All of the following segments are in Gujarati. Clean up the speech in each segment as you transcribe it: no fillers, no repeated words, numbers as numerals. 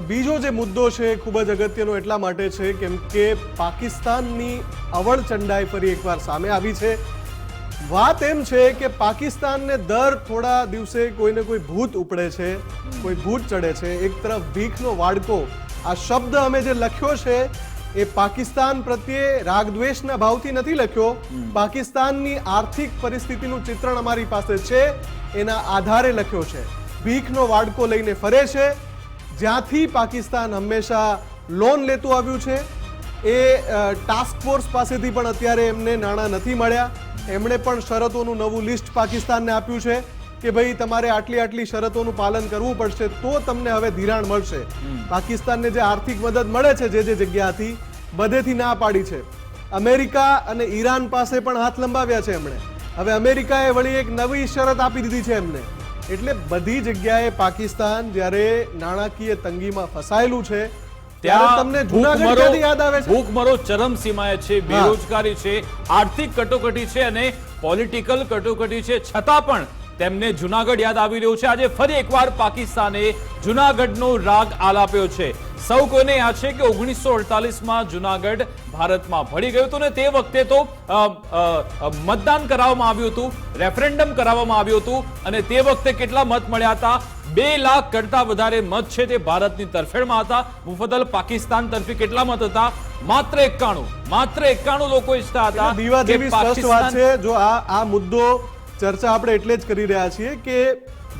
બીજો જે મુદ્દો છે ખૂબ જ અગત્યનો એટલા માટે છે કેમ કે પાકિસ્તાનની અવળચંડાઈ ફરી એકવાર સામે આવી છે। વાત એમ છે કે પાકિસ્તાનને દર થોડા દિવસે કોઈને કોઈ ભૂત ઉપડે છે, કોઈ ભૂત ચડે છે। એક તરફ ભીખનો વાડકો, આ શબ્દ અમે જે લખ્યો છે એ પાકિસ્તાન પ્રત્યે રાગદ્વેષના ભાવથી નથી લખ્યો, પાકિસ્તાનની આર્થિક પરિસ્થિતિનું ચિત્રણ અમારી પાસે છે એના આધારે લખ્યો છે। ભીખનો વાડકો લઈને ફરે છે, જ્યાંથી પાકિસ્તાન હંમેશા લોન લેતું આવ્યું છે। એ ટાસ્ક ફોર્સ પાસેથી પણ અત્યારે એમને નાણાં નથી મળ્યા। એમણે પણ શરતોનું નવું લિસ્ટ પાકિસ્તાનને આપ્યું છે કે ભાઈ તમારે આટલી આટલી શરતોનું પાલન કરવું પડશે તો તમને હવે ધિરાણ મળશે। પાકિસ્તાનને જે આર્થિક મદદ મળે છે જે જગ્યાથી બધેથી ના પાડી છે। અમેરિકા અને ઈરાન પાસે પણ હાથ લંબાવ્યા છે એમણે। હવે અમેરિકાએ વળી એક નવી શરત આપી દીધી છે એમને। એટલે બધી જગ્યાએ પાકિસ્તાન જ્યારે નાણાકીય તંગીમાં ફસાયેલું છે ત્યારે તમને જૂનાગઢ ક્યાંથી યાદ આવે છે? ભૂખમરો ચરમસીમાએ છે, બેરોજગારી છે, આર્થિક કટોકટી છે અને પોલિટિકલ કટોકટી છે, છતાં પણ તેમને જૂનાગઢ યાદ આવી રહ્યું છે। આજે ફરી એકવાર પાકિસ્તાને જૂનાગઢનો રાગ આલાપ્યો છે। સૌ કોઈને યાદ છે કે 1948માં જૂનાગઢ ભારતમાં ભળી ગયું હતું ને તે વખતે તો મતદાન કરાવવામાં આવ્યું હતું, રેફરેન્ડમ કરાવવામાં આવ્યું હતું અને તે વખતે કેટલા મત મળ્યા હતા? 2 લાખ કરતા વધારે મત છે તે ભારતની તરફેણમાં હતા। મુફદ્દલ પાકિસ્તાન તરફી કેટલા મત હતા? માત્ર 91 લોકો ઈચ્છતા હતા દીવા જેવી સ્પષ્ટ વાત છે। જો આ મુદ્દો ચર્ચા આપણે એટલે જ કરી રહ્યા છીએ કે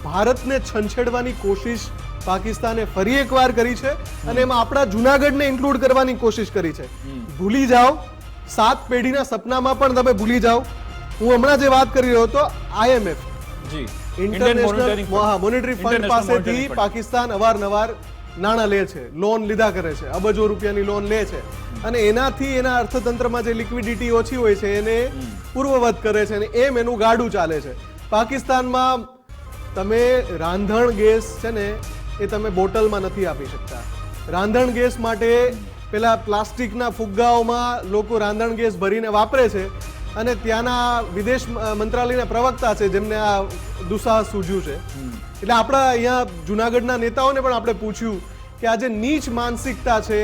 ભારતને છંછેડવાની કોશિશ પાકિસ્તાને ફરી એકવાર કરી છે અને એમાં આપણા જૂનાગઢને ઇન્ક્લુડ કરવાની કોશિશ કરી છે। ભૂલી જાઓ, 7 પેઢીના સપનામાં પણ તમે ભૂલી જાઓ। હું હમણાં જે વાત કરી રહ્યો હતો, IMF ઇન્ટરનેશનલ મોનેટરી ફંડ પાસેથી પાકિસ્તાન અવારનવાર નાણાં લે છે, લોન લીધા કરે છે, અબજો રૂપિયાની લોન લે છે અને એનાથી એના અર્થતંત્રમાં જે લિક્વિડિટી ઓછી હોય છે એને પૂર્વવત કરે છે અને એમ એનું ગાડું ચાલે છે। પાકિસ્તાનમાં તમે રાંધણ ગેસ છે ને એ તમે બોટલમાં નથી આપી શકતા। રાંધણ ગેસ માટે પેલા પ્લાસ્ટિકના ફુગ્ગાઓમાં લોકો રાંધણ ગેસ ભરીને વાપરે છે અને ત્યાંના વિદેશ મંત્રાલયના પ્રવક્તા છે જેમને આ દુસ્સાહસ સૂઝ્યું છે। એટલે આપણા અહીંયા જૂનાગઢના નેતાઓને પણ આપણે પૂછ્યું કે આ જે નીચ માનસિકતા છે,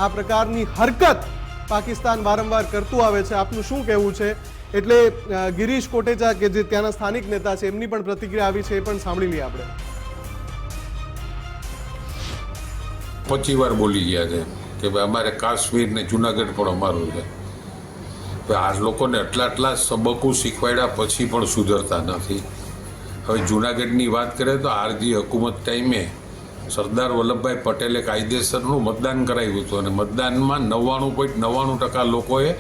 આ પ્રકારની હરકત પાકિસ્તાન વારંવાર કરતું આવે છે, આપનું શું કહેવું છે? એટલે ગિરીશ કોટેચા કે જે ત્યાંના સ્થાનિક નેતા છે એમની પણ પ્રતિક્રિયા આવી છે, એ પણ સાંભળી લઈએ આપણે। 25 વાર બોલી ગયા છે કે ભાઈ અમારે કાશ્મીર ને જુનાગઢ પણ અમારું છે। આ લોકોને આટલા સબકો શીખવાડ્યા પછી પણ સુધરતા નથી। હવે જુનાગઢની વાત કરીએ તો આરજી હુકુમત ટાઈમે સરદાર વલ્લભભાઈ પટેલે કાયદેસરનું મતદાન કરાવ્યું હતું અને મતદાનમાં 99.99% લોકોએ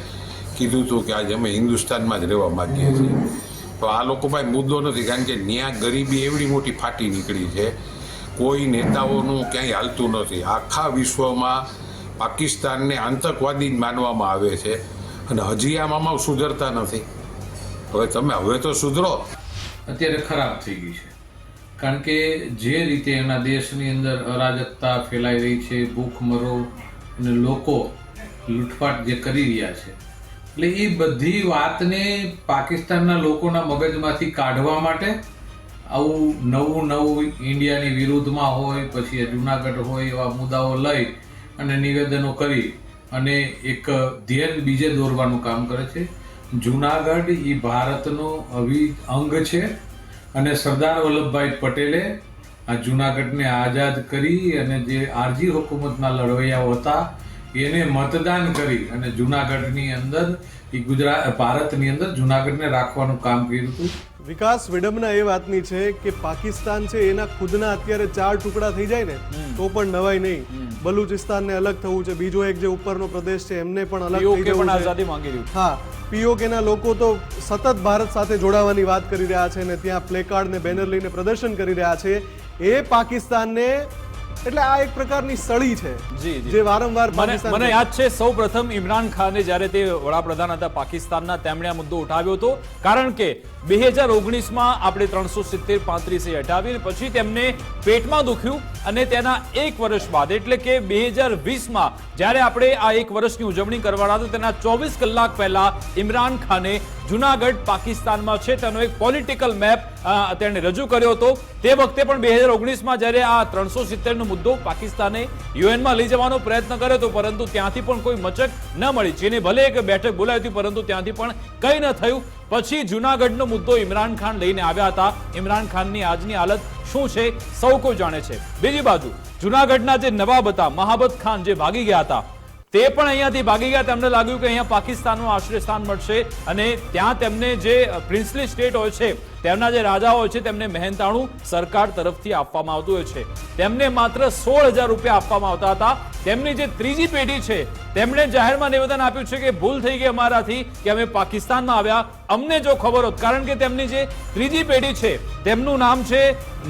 કીધું હતું કે આજે અમે હિન્દુસ્તાનમાં જ રહેવા માંગીએ છીએ। તો આ લોકો પાસે મુદ્દો નથી, કારણ કે ન્યા ગરીબી એવડી મોટી ફાટી નીકળી છે, કોઈ નેતાઓનું ક્યાંય હાલતું નથી। આખા વિશ્વમાં પાકિસ્તાનને આતંકવાદી માનવામાં આવે છે અને હજી આમાં સુધરતા નથી। હવે તો સુધરો। અત્યારે ખરાબ થઈ ગઈ છે, કારણ કે જે રીતે એના દેશની અંદર અરાજકતા ફેલાઈ રહી છે, ભૂખમરો અને લોકો લૂંટફાટ જે કરી રહ્યા છે, એટલે એ બધી વાતને પાકિસ્તાનના લોકોના મગજમાંથી કાઢવા માટે આવું નવું ઇન્ડિયાની વિરુદ્ધમાં હોય, પછી જુનાગઢ હોય, એવા મુદ્દાઓ લઈ અને નિવેદનો કરી અને એક ધ્યેય બીજે દોરવાનું કામ કરે છે। જુનાગઢ એ ભારતનો અંગ છે અને સરદાર વલ્લભભાઈ પટેલે આ જુનાગઢને આઝાદ કરી અને જે આરજી હુકુમતના લડવૈયાઓ હતા એને મતદાન કરી અને જુનાગઢની અંદર ભારતની અંદર જુનાગઢને રાખવાનું કામ કર્યું હતું। વિકાસ, વિડંબના એ વાતની છે કે પાકિસ્તાન છે એના ખુદના અત્યારે 4 ટુકડા થઈ જાય ને તો પણ નવાઈ નહીં। બલુચિસ્તાનને અલગ થવું છે, બીજો એક જે ઉપરનો પ્રદેશ છે એમને પણ અલગ થઈ જવું છે। આઝાદી માંગી રહ્યું। હા, પીઓકેના લોકો તો સતત ભારત સાથે જોડાવાની વાત કરી રહ્યા છે અને ત્યાં પ્લેકાર્ડ ને બેનર લઈને પ્રદર્શન કરી રહ્યા છે। એ પાકિસ્તાનને એટલે આ એક પ્રકારની સળી છે જે વારંવાર મને યાદ છે સૌપ્રથમ ઇમરાન ખાને જ્યારે તે વડાપ્રધાન હતા પાકિસ્તાનના, તેમણે આ મુદ્દો ઉઠાવ્યો હતો, કારણ કે 2019માં આપણે 370-35 હટાવી પછી તેમને પેટમાં દુખ્યું અને તેના 1 વર્ષ બાદ એટલે કે 2020માં જ્યારે આપણે આ 1 વર્ષની ઉજવણી કરવાના હતા તેના 24 કલાક પહેલા ઇમરાન ખાને જુનાગઢ પાકિસ્તાનમાં છે તેનો એક પોલિટિકલ મેપ તેણે રજૂ કર્યો હતો. તે વખતે પણ 2019માં જ્યારે આ 370 નો મુદ્દો પાકિસ્તાને યુએનમાં લઈ જવાનો પ્રયત્ન કર્યો હતો, પરંતુ ત્યાંથી પણ કોઈ મચક ન મળી. ચીને ભલે એક બેઠક બોલાવી હતી, પરંતુ ત્યાંથી પણ કંઈ ન થયું. પછી જુનાગઢનો મુદ્દો ઇમરાન ખાન લઈને આવ્યા હતા. ઇમરાન ખાનની આજની હાલત શું છે સૌ કોઈ જાણે છે. બીજી બાજુ જુનાગઢના જે નવાબ હતા મહાબત ખાન, જે ભાગી ગયા હતા, તે પણ અહીંયાથી ભાગી ગયા. તેમને લાગ્યું કે અહીંયા પાકિસ્તાનનું આશ્રય સ્થાન મળશે અને ત્યાં તેમને જે પ્રિન્સલી સ્ટેટ હોય છે, તેમના જે રાજા હોય છે, તેમને મહેનતાણું સરકાર તરફથી આપવામાં આવતું હોય છે. તેમને માત્ર 16,000 રૂપિયા આપવામાં આવતા હતા. તેમની જે ત્રીજી પેઢી છે તેમણે જાહેરમાં નિવેદન આપ્યું છે કે ભૂલ થઈ ગઈ અમારાથી કે અમે પાકિસ્તાનમાં આવ્યા, અમને જો ખબર હોત. કારણ કે તેમની જે ત્રીજી પેઢી છે તેમનું નામ છે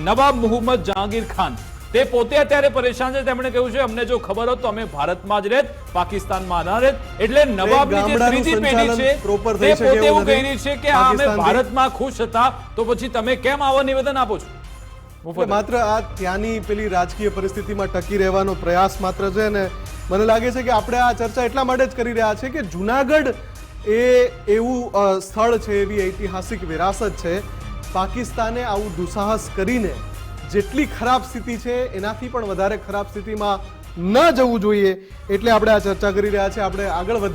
નવાબ મુહમ્મદ જહાંગીર ખાન. તે પોતે અત્યારે પરેશાન છે. તેમણે કહ્યું છે અમને જો ખબર હોત તો અમે ભારતમાં જ રહેત, પાકિસ્તાનમાં ના રહેત. એટલે નવાબની જે ત્રીજી પેઢી છે તે પોતે એવું કહી રહી છે કે આ અમે ભારતમાં ખુશ હતા, તો પછી તમે કેમ આવા નિવેદન આપો છો? એટલે માત્ર આ ત્યાંની પેલી રાજકીય પરિસ્થિતિમાં ટકી રહેવાનો પ્રયાસ માત્ર છે ને મને લાગે છે કે આપણે આ ચર્ચા એટલા માટે જ કરી રહ્યા છે કે જુનાગઢ એ એવું સ્થળ છે, એવી ઐતિહાસિક વિરાસત છે. પાકિસ્તાને આવું દુસાહસ કરીને જેટલી ખરાબ સ્થિતિ છે એનાથી પણ વધારે ખરાબ સ્થિતિમાં ન જવું જોઈએ, એટલે આપણે આ ચર્ચા કરી રહ્યા છીએ. આપણે આગળ